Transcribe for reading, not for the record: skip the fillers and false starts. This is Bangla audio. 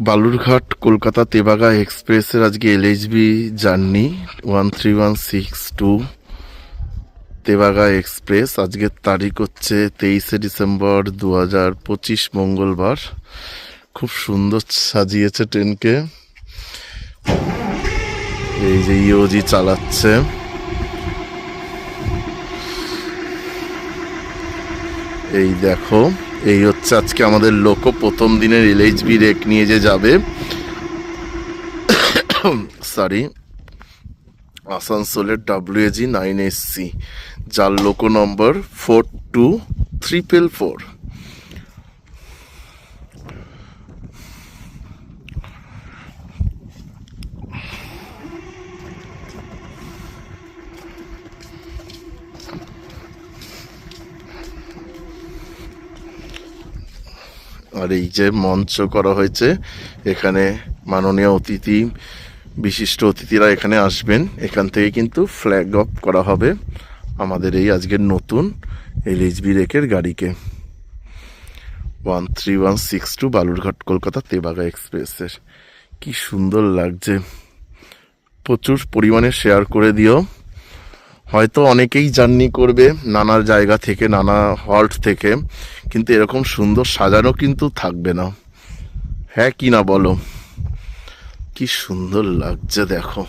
বালুরঘাট কলকাতা তেবাগা এক্সপ্রেসের আজকে এলএইচবি জার্নি 13162 তেবাগা এক্সপ্রেস। আজকের তারিখ হচ্ছে 23 ডিসেম্বর 2025 মঙ্গলবার। খুব সুন্দর সাজিয়েছে ট্রেনকে। এই যে ইওজি চালাচ্ছে। এই দেখো, এই হচ্ছে আজকে আমাদের লোকো প্রথম দিনের এলএইচবি রেক নিয়ে যে যাবে সরি আসানসোলের WAG 9SC, যার লোকো নম্বর 42344। আর এই যে মঞ্চ করা হয়েছে, এখানে মাননীয় অতিথি, বিশিষ্ট অতিথিরা এখানে আসবেন। এখান থেকে কিন্তু ফ্ল্যাগ অফ করা হবে আমাদের এই আজকের নতুন এলএইচবি রেকের গাড়িকে। 13162 বালুরঘাট কলকাতা তেবাগা এক্সপ্রেসের। কি সুন্দর লাগছে। প্রচুর পরিমাণে শেয়ার করে দিও। হয়তো অনেকেই জার্নি করবে নানা জায়গা থেকে, নানা হল্ট থেকে, কিন্তু এরকম সুন্দর সাজানো কিন্তু থাকবে না। হ্যাঁ কি না বলো? কি সুন্দর লাগছে দেখো।